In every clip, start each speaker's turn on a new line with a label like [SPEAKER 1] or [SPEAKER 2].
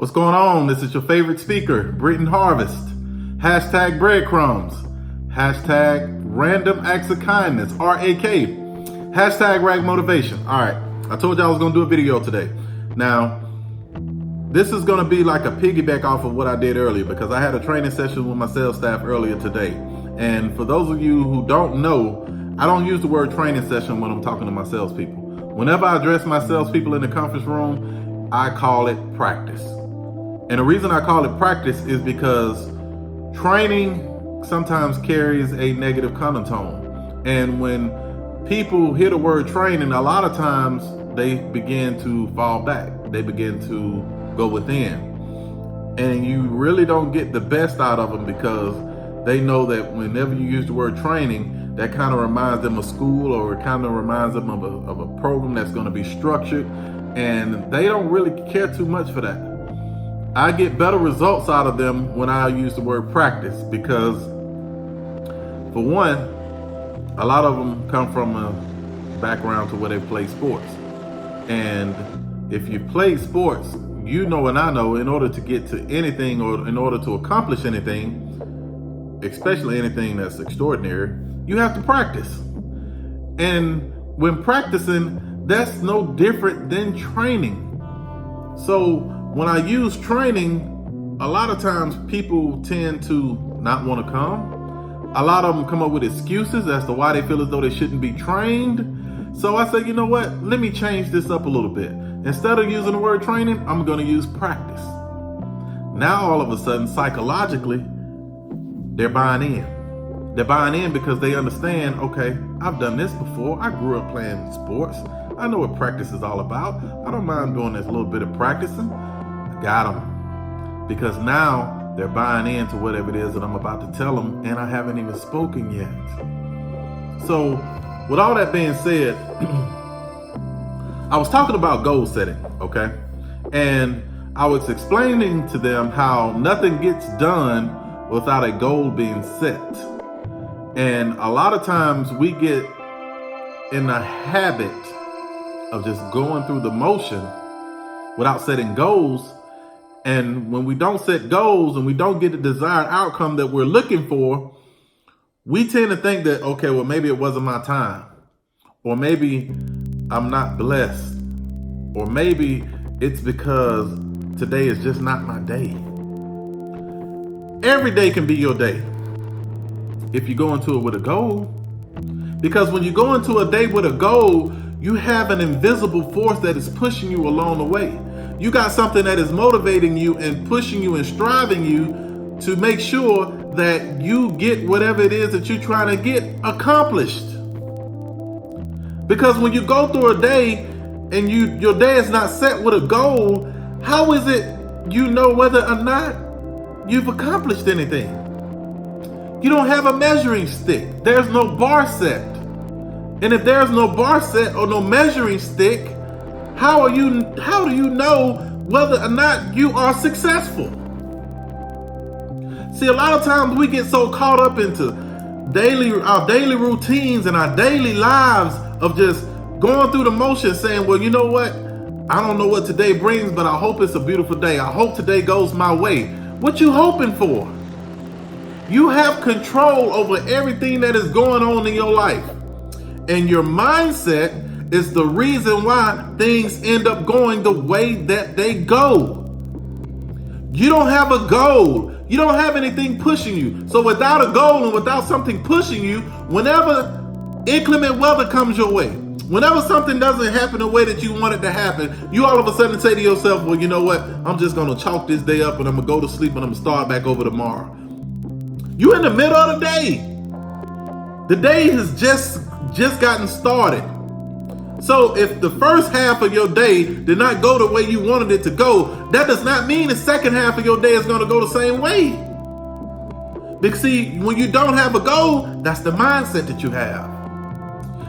[SPEAKER 1] What's going on? This is your favorite speaker, Britton Harvest. Hashtag breadcrumbs. Hashtag random acts of kindness, RAK. Hashtag rag motivation. All right, I told you I was going to do a video today. Now, this is going to be like a piggyback off of what I did earlier because I had a training session with my sales staff earlier today. And for those of you who don't know, I don't use the word training session when I'm talking to my salespeople. Whenever I address my salespeople in the conference room, I call it practice. And the reason I call it practice is because training sometimes carries a negative connotation. And when people hear the word training, a lot of times they begin to fall back. They begin to go within. And you really don't get the best out of them because they know that whenever you use the word training, that kind of reminds them of school, or it kind of reminds them of a program that's going to be structured. And they don't really care too much for that. I get better results out of them when I use the word practice because, for one, a lot of them come from a background to where they play sports. And if you play sports, you know and I know, in order to get to anything or in order to accomplish anything, especially anything that's extraordinary, you have to practice. And when practicing, that's no different than training. So when I use training, a lot of times people tend to not want to come. A lot of them come up with excuses as to why they feel as though they shouldn't be trained. So I say, you know what? Let me change this up a little bit. Instead of using the word training, I'm going to use practice. Now, all of a sudden, psychologically, they're buying in. They're buying in because they understand, okay, I've done this before. I grew up playing sports. I know what practice is all about. I don't mind doing this little bit of practicing. Got them. Because now they're buying into whatever it is that I'm about to tell them, and I haven't even spoken yet. So with all that being said, I was talking about goal setting, okay? And I was explaining to them how nothing gets done without a goal being set. And a lot of times we get in the habit of just going through the motion without setting goals. And when we don't set goals and we don't get the desired outcome that we're looking for, we tend to think that, okay, well, maybe it wasn't my time, or maybe I'm not blessed, or maybe it's because today is just not my day. Every day can be your day if you go into it with a goal. Because when you go into a day with a goal, you have an invisible force that is pushing you along the way. You got something that is motivating you and pushing you and striving you to make sure that you get whatever it is that you're trying to get accomplished. Because when you go through a day and your day is not set with a goal, how is it you know whether or not you've accomplished anything? You don't have a measuring stick. There's no bar set. And if there's no bar set or no measuring stick, how do you know whether or not you are successful? See, a lot of times we get so caught up into our daily routines and our daily lives of just going through the motions saying, well, you know what? I don't know what today brings, but I hope it's a beautiful day. I hope today goes my way. What you hoping for? You have control over everything that is going on in your life. And your mindset is the reason why things end up going the way that they go. You don't have a goal. You don't have anything pushing you. So without a goal and without something pushing you, whenever inclement weather comes your way, whenever something doesn't happen the way that you want it to happen, you all of a sudden say to yourself, well, you know what? I'm just going to chalk this day up and I'm going to go to sleep and I'm going to start back over tomorrow. You're in the middle of the day. The day has just gotten started. So if the first half of your day did not go the way you wanted it to go, that does not mean the second half of your day is going to go the same way. Because see, when you don't have a goal, that's the mindset that you have.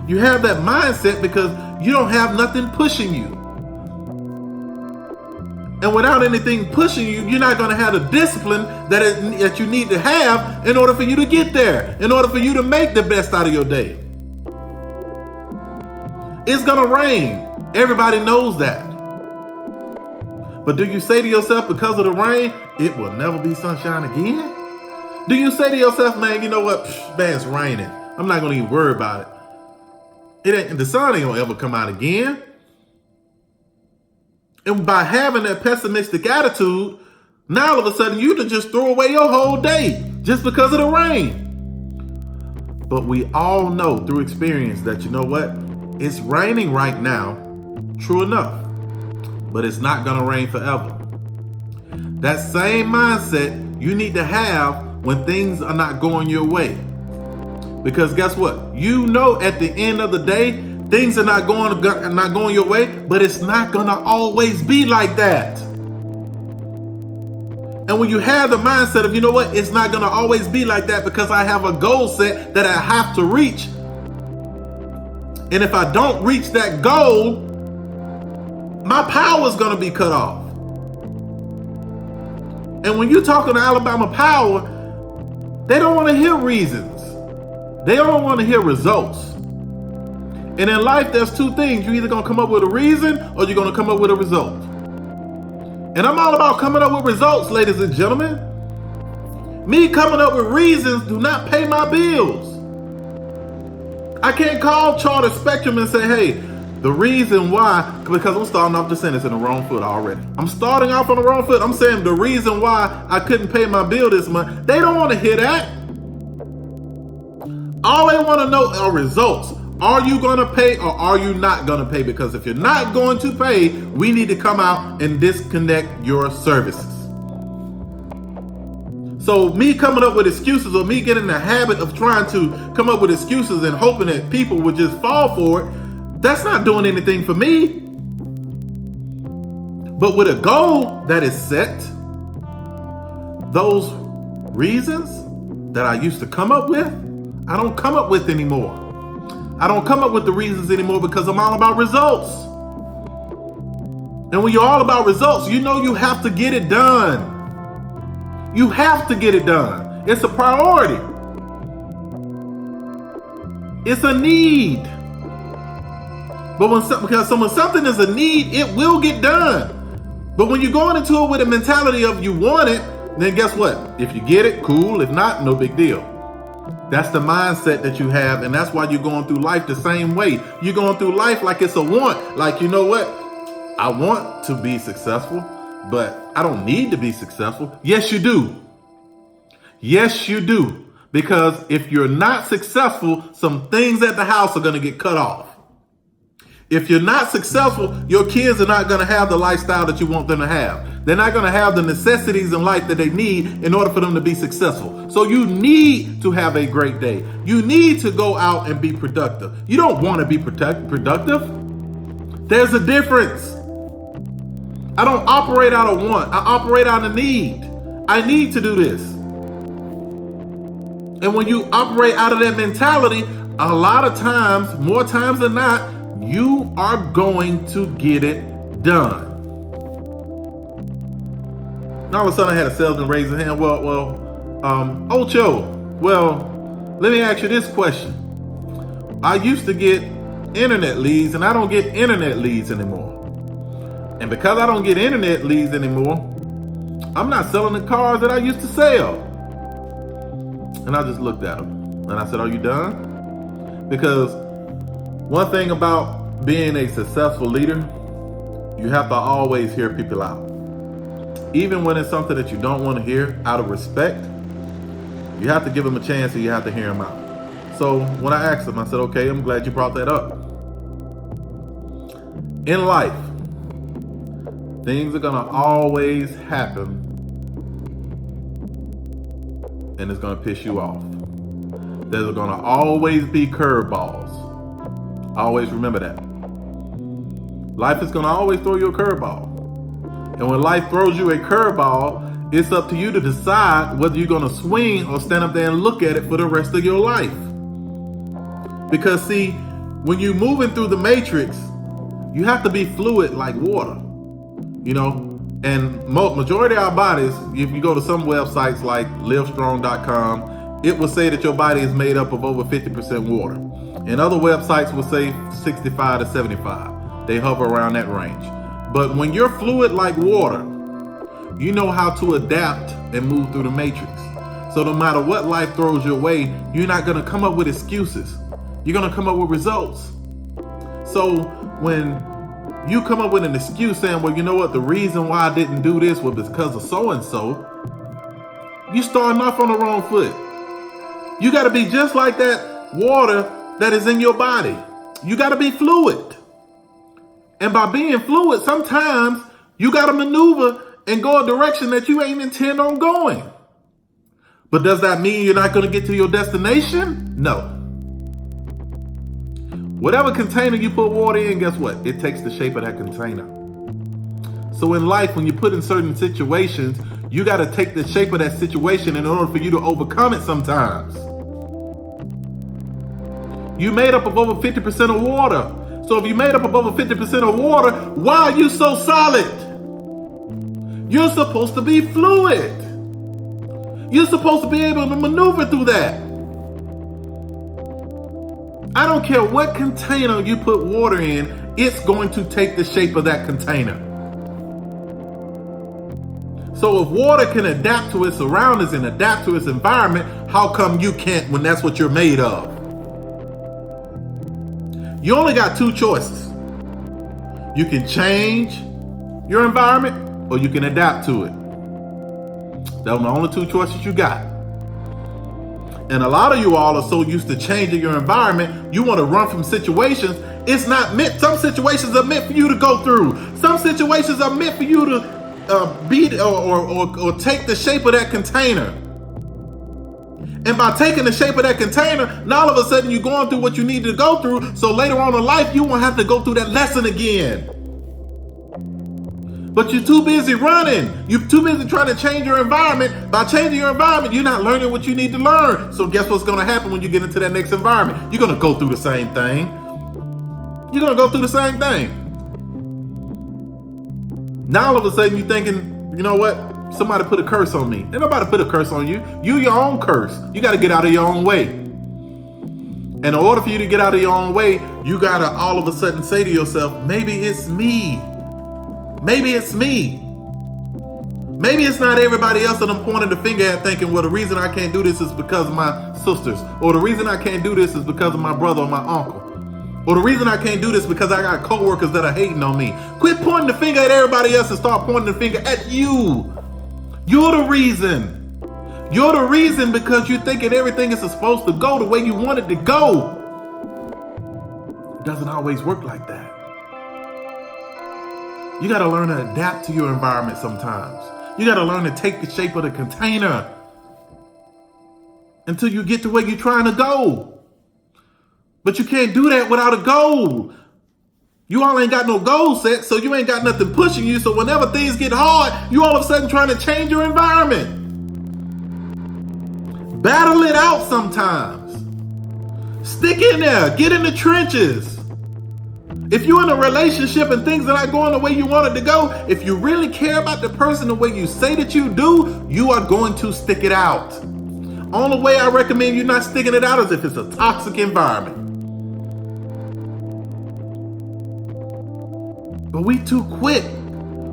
[SPEAKER 1] You have that mindset because you don't have nothing pushing you. And without anything pushing you, you're not going to have the discipline that you need to have in order for you to get there, in order for you to make the best out of your day. It's gonna rain. Everybody knows that. But do you say to yourself, because of the rain, it will never be sunshine again? Do you say to yourself, man, you know what? Man, it's raining. I'm not going to even worry about it. The sun ain't going to ever come out again. And by having that pessimistic attitude, now all of a sudden you can just throw away your whole day just because of the rain. But we all know through experience that, you know what? It's raining right now, true enough, but it's not going to rain forever. That same mindset you need to have when things are not going your way. Because guess what? You know at the end of the day, things are not going your way, but it's not going to always be like that. And when you have the mindset of, you know what, it's not going to always be like that because I have a goal set that I have to reach. And if I don't reach that goal, my power is going to be cut off. And when you're talking to Alabama Power, they don't want to hear reasons. They don't want to hear results. And in life, there's two things. You're either going to come up with a reason or you're going to come up with a result. And I'm all about coming up with results, ladies and gentlemen. Me coming up with reasons do not pay my bills. I can't call Charter Spectrum and say, hey, the reason why, because I'm starting off the sentence in the wrong foot already. I'm starting off on the wrong foot. I'm saying the reason why I couldn't pay my bill this month. They don't want to hear that. All they want to know are results. Are you going to pay or are you not going to pay? Because if you're not going to pay, we need to come out and disconnect your services. So me coming up with excuses or me getting in the habit of trying to come up with excuses and hoping that people would just fall for it, that's not doing anything for me. But with a goal that is set, those reasons that I used to come up with, I don't come up with anymore. I don't come up with the reasons anymore because I'm all about results. And when you're all about results, you know you have to get it done. You have to get it done. It's a priority. It's a need. But when something is a need, it will get done. But when you're going into it with a mentality of you want it, then guess what? If you get it, cool. If not, no big deal. That's the mindset that you have, and that's why you're going through life the same way. You're going through life like it's a want. Like, you know what? I want to be successful, but I don't need to be successful. Yes, you do. Yes, you do. Because if you're not successful, some things at the house are going to get cut off. If you're not successful, your kids are not going to have the lifestyle that you want them to have. They're not going to have the necessities in life that they need in order for them to be successful. So you need to have a great day. You need to go out and be productive. You don't want to be productive. There's a difference. I don't operate out of want. I operate out of need. I need to do this. And when you operate out of that mentality, a lot of times, more times than not, you are going to get it done. Now all of a sudden I had a salesman raise his hand. Ocho, let me ask you this question. I used to get internet leads and I don't get internet leads anymore. And because I don't get internet leads anymore, I'm not selling the cars that I used to sell. And I just looked at him and I said, are you done? Because one thing about being a successful leader, you have to always hear people out. Even when it's something that you don't want to hear, out of respect, you have to give them a chance and you have to hear them out. So when I asked him, I said, okay, I'm glad you brought that up. In life, things are going to always happen and it's going to piss you off. There's going to always be curveballs. Always remember that. Life is going to always throw you a curveball. And when life throws you a curveball, it's up to you to decide whether you're going to swing or stand up there and look at it for the rest of your life. Because see, when you're moving through the matrix, you have to be fluid like water. You know, and majority of our bodies, if you go to some websites like livestrong.com, it will say that your body is made up of over 50% water. And other websites will say 65 to 75. They hover around that range. But when you're fluid like water, you know how to adapt and move through the matrix. So no matter what life throws your way, you're not going to come up with excuses. You're going to come up with results. So when you come up with an excuse saying, well, you know what, the reason why I didn't do this was because of so-and-so, you're starting off on the wrong foot. You got to be just like that water that is in your body. You got to be fluid. And by being fluid, sometimes you got to maneuver and go a direction that you ain't intend on going. But does that mean you're not going to get to your destination? No. Whatever container you put water in, guess what? It takes the shape of that container. So in life, when you put in certain situations, you got to take the shape of that situation in order for you to overcome it sometimes. You made up of over 50% of water. So if you made up of over 50% of water, why are you so solid? You're supposed to be fluid. You're supposed to be able to maneuver through that. I don't care what container you put water in, it's going to take the shape of that container. So if water can adapt to its surroundings and adapt to its environment, how come you can't when that's what you're made of? You only got two choices. You can change your environment or you can adapt to it. Those are the only two choices you got. And a lot of you all are so used to changing your environment, you want to run from situations. It's not meant, some situations are meant for you to go through. Some situations are meant for you to beat or take the shape of that container. And by taking the shape of that container, now all of a sudden you're going through what you need to go through, so later on in life you won't have to go through that lesson again. But you're too busy running. You're too busy trying to change your environment. By changing your environment, you're not learning what you need to learn. So guess what's going to happen when you get into that next environment? You're going to go through the same thing. You're going to go through the same thing. Now all of a sudden you're thinking, you know what? Somebody put a curse on me. Ain't nobody put a curse on you. You your own curse. You got to get out of your own way. And in order for you to get out of your own way, you got to all of a sudden say to yourself, maybe it's me. Maybe it's me. Maybe it's not everybody else that I'm pointing the finger at thinking, well, the reason I can't do this is because of my sisters. Or the reason I can't do this is because of my brother or my uncle. Or the reason I can't do this is because I got coworkers that are hating on me. Quit pointing the finger at everybody else and start pointing the finger at you. You're the reason. You're the reason because you're thinking everything is supposed to go the way you want it to go. It doesn't always work like that. You got to learn to adapt to your environment sometimes. You got to learn to take the shape of the container until you get to where you're trying to go. But you can't do that without a goal. You all ain't got no goal set, so you ain't got nothing pushing you. So whenever things get hard, you all of a sudden trying to change your environment. Battle it out sometimes. Stick in there. Get in the trenches. If you're in a relationship and things are not going the way you want it to go, if you really care about the person the way you say that you do, you are going to stick it out. Only way I recommend you not sticking it out is if it's a toxic environment. But we too quick.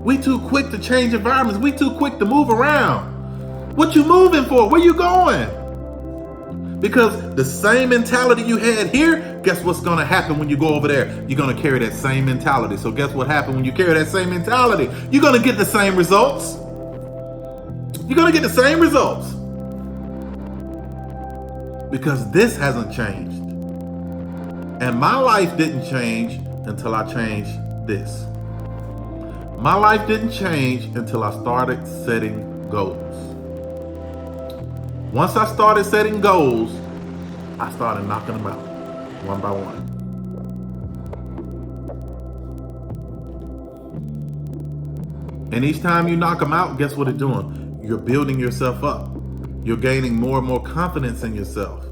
[SPEAKER 1] We too quick to change environments. We too quick to move around. What you moving for? Where you going? Because the same mentality you had here, guess what's going to happen when you go over there? You're going to carry that same mentality. So guess what happens when you carry that same mentality? You're going to get the same results. You're going to get the same results. Because this hasn't changed. And my life didn't change until I changed this. My life didn't change until I started setting goals. Once I started setting goals, I started knocking them out one by one. And each time you knock them out, guess what it's doing? You're building yourself up. You're gaining more and more confidence in yourself.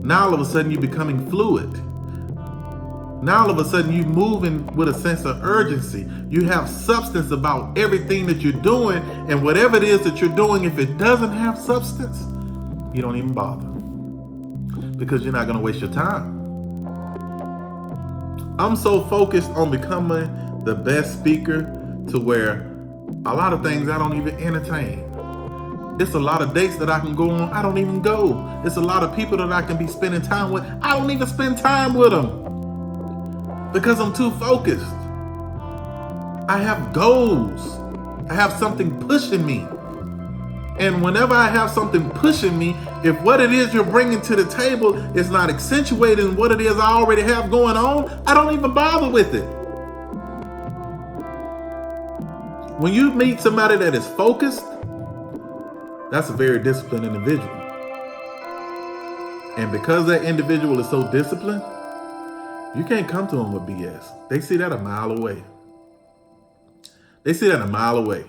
[SPEAKER 1] Now all of a sudden you're becoming fluid. Now all of a sudden you're moving with a sense of urgency. You have substance about everything that you're doing, and whatever it is that you're doing, if it doesn't have substance, you don't even bother. Because you're not going to waste your time. I'm so focused on becoming the best speaker to where a lot of things I don't even entertain. It's a lot of dates that I can go on, I don't even go. It's a lot of people that I can be spending time with, I don't even spend time with them because I'm too focused. I have goals. I have something pushing me. And whenever I have something pushing me, if what it is you're bringing to the table is not accentuating what it is I already have going on, I don't even bother with it. When you meet somebody that is focused, that's a very disciplined individual. And because that individual is so disciplined, you can't come to them with BS. They see that a mile away. They see that a mile away.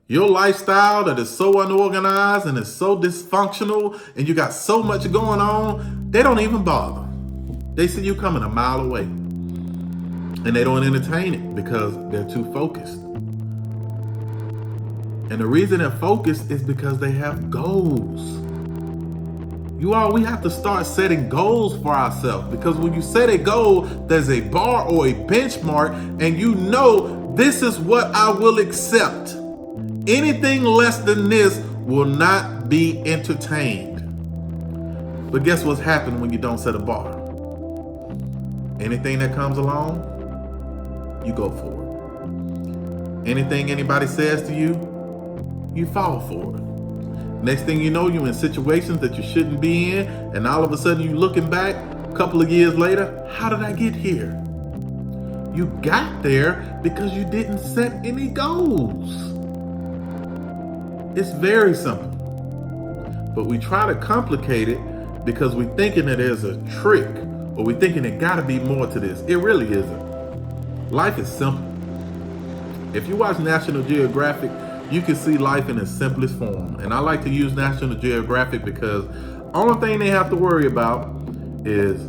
[SPEAKER 1] Your lifestyle that is so unorganized and is so dysfunctional and you got so much going on, they don't even bother. They see you coming a mile away. And they don't entertain it because they're too focused. And the reason they're focused is because they have goals. We have to start setting goals for ourselves, because when you set a goal, there's a bar or a benchmark, and you know this is what I will accept. Anything less than this will not be entertained. But guess what's happened when you don't set a bar? Anything that comes along, you go for it. Anything anybody says to you, you fall for it. Next thing you know, you're in situations that you shouldn't be in, and all of a sudden you're looking back a couple of years later, how did I get here? You got there because you didn't set any goals. It's very simple. But we try to complicate it because we're thinking that there's a trick, or we're thinking it gotta be more to this. It really isn't. Life is simple. If you watch National Geographic, you can see life in its simplest form. And I like to use National Geographic because only thing they have to worry about is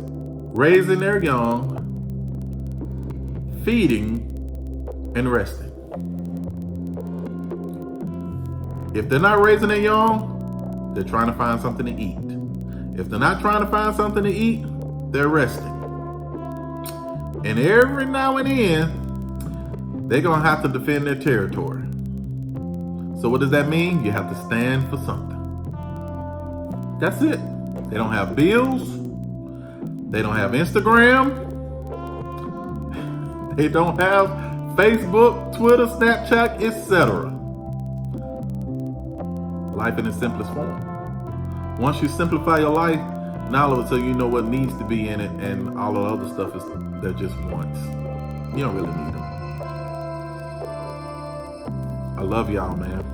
[SPEAKER 1] raising their young, feeding, and resting. If they're not raising their young, they're trying to find something to eat. If they're not trying to find something to eat, they're resting. And every now and then, they're gonna have to defend their territory. So what does that mean? You have to stand for something. That's it. They don't have bills. They don't have Instagram. They don't have Facebook, Twitter, Snapchat, etc. Life in its simplest form. Once you simplify your life, now all of a sudden you know what needs to be in it, and all the other stuff is they're just wants. You don't really need them. I love y'all, man.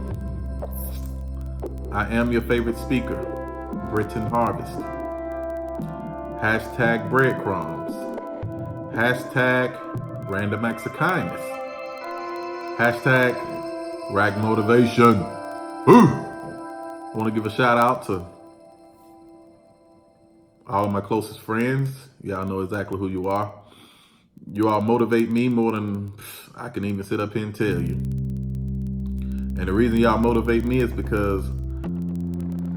[SPEAKER 1] I am your favorite speaker, Britton Harvest. Hashtag breadcrumbs. Hashtag random acts of kindness. Hashtag rag motivation. I want to give a shout out to all of my closest friends. Y'all know exactly who you are. You all motivate me more than I can even sit up here and tell you. And the reason y'all motivate me is because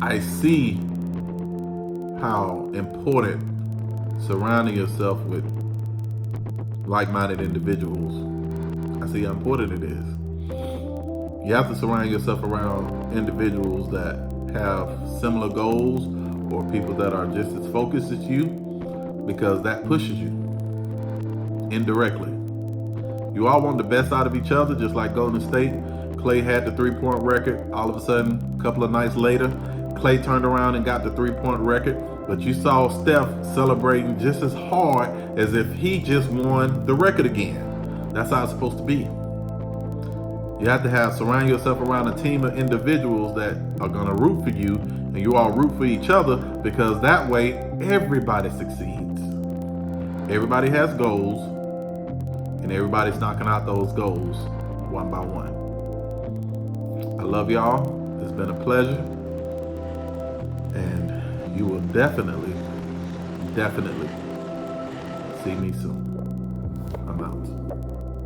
[SPEAKER 1] I see how important surrounding yourself with like-minded individuals. I see how important it is. You have to surround yourself around individuals that have similar goals, or people that are just as focused as you, because that pushes you indirectly. You all want the best out of each other, just like Golden State. Klay had the three-point record. All of a sudden, a couple of nights later, Klay turned around and got the three-point record. But you saw Steph celebrating just as hard as if he just won the record again. That's how it's supposed to be. You have to surround yourself around a team of individuals that are gonna root for you, and you all root for each other, because that way everybody succeeds. Everybody has goals, and everybody's knocking out those goals one by one. I love y'all. It's been a pleasure. And you will definitely see me soon.